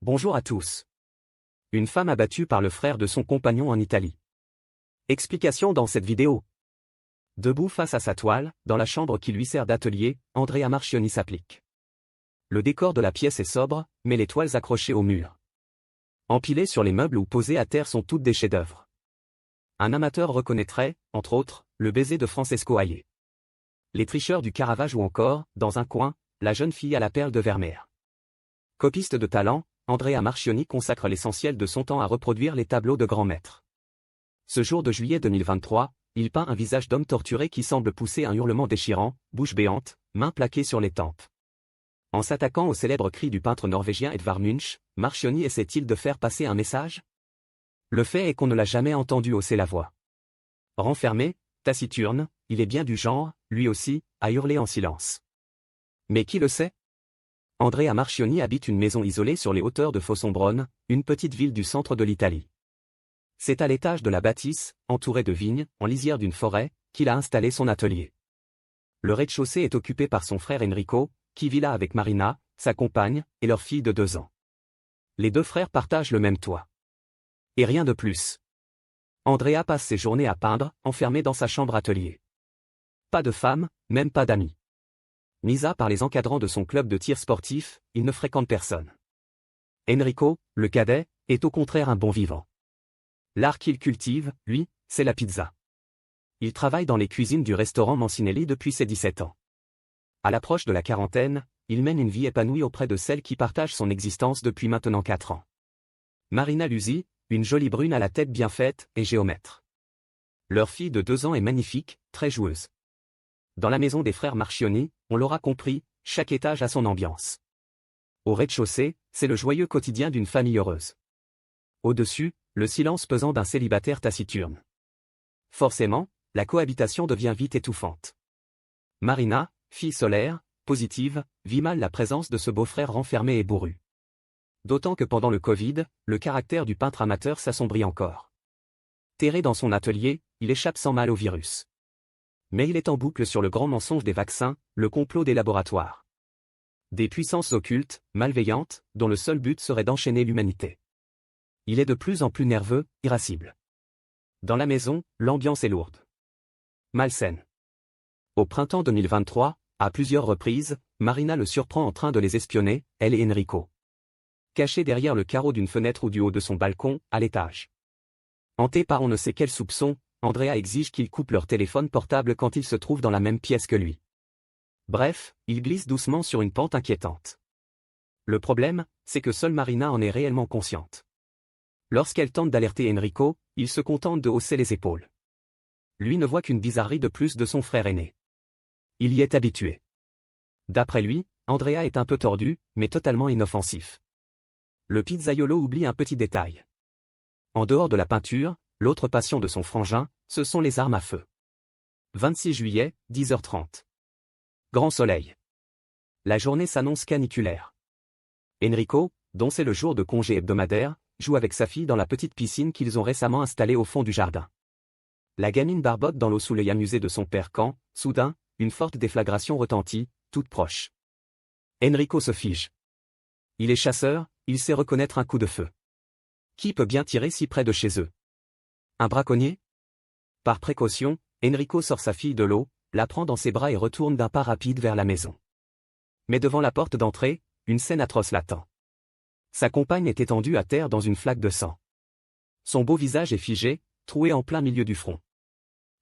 Bonjour à tous. Une femme abattue par le frère de son compagnon en Italie. Explication dans cette vidéo. Debout face à sa toile, dans la chambre qui lui sert d'atelier, Andrea Marchionni s'applique. Le décor de la pièce est sobre, mais les toiles accrochées au mur, empilées sur les meubles ou posées à terre sont toutes des chefs-d'œuvre. Un amateur reconnaîtrait, entre autres, le baiser de Francesco Haie, Les tricheurs du Caravage ou encore, dans un coin, la jeune fille à la perle de Vermeer. Copiste de talent, Andrea Marchionni consacre l'essentiel de son temps à reproduire les tableaux de grands maîtres. Ce jour de juillet 2023, il peint un visage d'homme torturé qui semble pousser un hurlement déchirant, bouche béante, mains plaquées sur les tempes. En s'attaquant au célèbre cri du peintre norvégien Edvard Munch, Marchionni essaie-t-il de faire passer un message? Le fait est qu'on ne l'a jamais entendu hausser la voix. Renfermé, taciturne, il est bien du genre, lui aussi, à hurler en silence. Mais qui le sait? Andrea Marchionni habite une maison isolée sur les hauteurs de Fossombrone, une petite ville du centre de l'Italie. C'est à l'étage de la bâtisse, entouré de vignes, en lisière d'une forêt, qu'il a installé son atelier. Le rez-de-chaussée est occupé par son frère Enrico, qui vit là avec Marina, sa compagne, et leur fille de 2 ans. Les deux frères partagent le même toit. Et rien de plus. Andrea passe ses journées à peindre, enfermé dans sa chambre-atelier. Pas de femme, même pas d'amis. Mis à part les encadrants de son club de tir sportif, il ne fréquente personne. Enrico, le cadet, est au contraire un bon vivant. L'art qu'il cultive, lui, c'est la pizza. Il travaille dans les cuisines du restaurant Mancinelli depuis ses 17 ans. À l'approche de la quarantaine, il mène une vie épanouie auprès de celle qui partage son existence depuis maintenant 4 ans. Marina Lusi, une jolie brune à la tête bien faite, est géomètre. Leur fille de 2 ans est magnifique, très joueuse. Dans la maison des frères Marchionni, on l'aura compris, chaque étage a son ambiance. Au rez-de-chaussée, c'est le joyeux quotidien d'une famille heureuse. Au-dessus, le silence pesant d'un célibataire taciturne. Forcément, la cohabitation devient vite étouffante. Marina, fille solaire, positive, vit mal la présence de ce beau-frère renfermé et bourru. D'autant que pendant le Covid, le caractère du peintre amateur s'assombrit encore. Terré dans son atelier, il échappe sans mal au virus. Mais il est en boucle sur le grand mensonge des vaccins, le complot des laboratoires. Des puissances occultes, malveillantes, dont le seul but serait d'enchaîner l'humanité. Il est de plus en plus nerveux, irascible. Dans la maison, l'ambiance est lourde. Malsaine. Au printemps 2023, à plusieurs reprises, Marina le surprend en train de les espionner, elle et Enrico. Cachés derrière le carreau d'une fenêtre ou du haut de son balcon, à l'étage. Hanté par on ne sait quel soupçon, Andrea exige qu'ils coupent leur téléphone portable quand ils se trouvent dans la même pièce que lui. Bref, ils glissent doucement sur une pente inquiétante. Le problème, c'est que seule Marina en est réellement consciente. Lorsqu'elle tente d'alerter Enrico, il se contente de hausser les épaules. Lui ne voit qu'une bizarrerie de plus de son frère aîné. Il y est habitué. D'après lui, Andrea est un peu tordu, mais totalement inoffensif. Le pizzaiolo oublie un petit détail. En dehors de la peinture, l'autre passion de son frangin, ce sont les armes à feu. 26 juillet, 10h30. Grand soleil. La journée s'annonce caniculaire. Enrico, dont c'est le jour de congé hebdomadaire, joue avec sa fille dans la petite piscine qu'ils ont récemment installée au fond du jardin. La gamine barbote dans l'eau sous l'œil amusé de son père quand, soudain, une forte déflagration retentit, toute proche. Enrico se fige. Il est chasseur, il sait reconnaître un coup de feu. Qui peut bien tirer si près de chez eux? Un braconnier? Par précaution, Enrico sort sa fille de l'eau, la prend dans ses bras et retourne d'un pas rapide vers la maison. Mais devant la porte d'entrée, une scène atroce l'attend. Sa compagne est étendue à terre dans une flaque de sang. Son beau visage est figé, troué en plein milieu du front.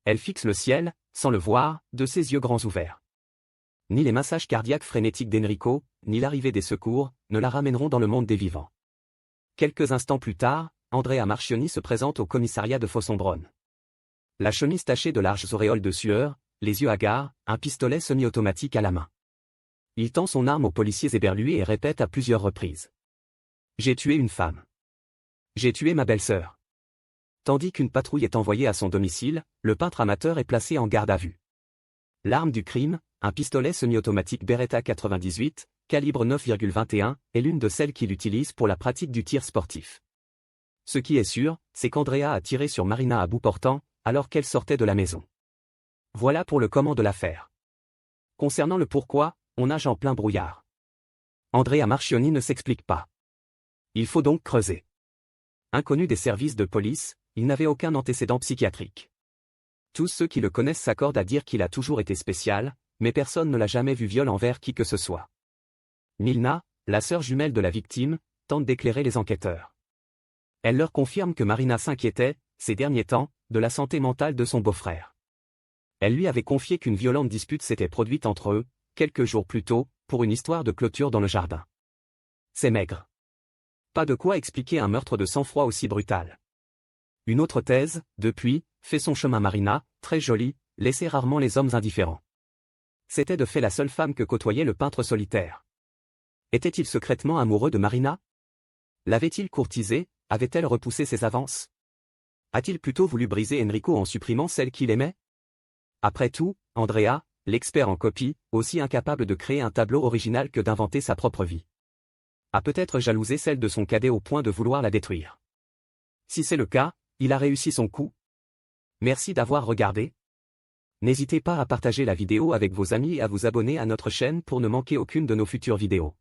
Elle fixe le ciel, sans le voir, de ses yeux grands ouverts. Ni les massages cardiaques frénétiques d'Enrico, ni l'arrivée des secours, ne la ramèneront dans le monde des vivants. Quelques instants plus tard, Andrea Marchionni se présente au commissariat de Fossombrone. La chemise tachée de larges auréoles de sueur, les yeux hagards, un pistolet semi-automatique à la main. Il tend son arme aux policiers éberlués et répète à plusieurs reprises. « J'ai tué une femme. J'ai tué ma belle-sœur. » Tandis qu'une patrouille est envoyée à son domicile, le peintre amateur est placé en garde à vue. L'arme du crime, un pistolet semi-automatique Beretta 98, calibre 9,21, est l'une de celles qu'il utilise pour la pratique du tir sportif. Ce qui est sûr, c'est qu'Andrea a tiré sur Marina à bout portant, alors qu'elle sortait de la maison. Voilà pour le comment de l'affaire. Concernant le pourquoi, on nage en plein brouillard. Andrea Marchionni ne s'explique pas. Il faut donc creuser. Inconnu des services de police, il n'avait aucun antécédent psychiatrique. Tous ceux qui le connaissent s'accordent à dire qu'il a toujours été spécial, mais personne ne l'a jamais vu viol envers qui que ce soit. Milna, la sœur jumelle de la victime, tente d'éclairer les enquêteurs. Elle leur confirme que Marina s'inquiétait, ces derniers temps, de la santé mentale de son beau-frère. Elle lui avait confié qu'une violente dispute s'était produite entre eux, quelques jours plus tôt, pour une histoire de clôture dans le jardin. C'est maigre. Pas de quoi expliquer un meurtre de sang-froid aussi brutal. Une autre thèse, depuis, fait son chemin. Marina, très jolie, laissait rarement les hommes indifférents. C'était de fait la seule femme que côtoyait le peintre solitaire. Était-il secrètement amoureux de Marina? L'avait-il courtisée? Avait-elle repoussé ses avances? A-t-il plutôt voulu briser Enrico en supprimant celle qu'il aimait? Après tout, Andrea, l'expert en copie, aussi incapable de créer un tableau original que d'inventer sa propre vie, a peut-être jalousé celle de son cadet au point de vouloir la détruire. Si c'est le cas, il a réussi son coup. Merci d'avoir regardé. N'hésitez pas à partager la vidéo avec vos amis et à vous abonner à notre chaîne pour ne manquer aucune de nos futures vidéos.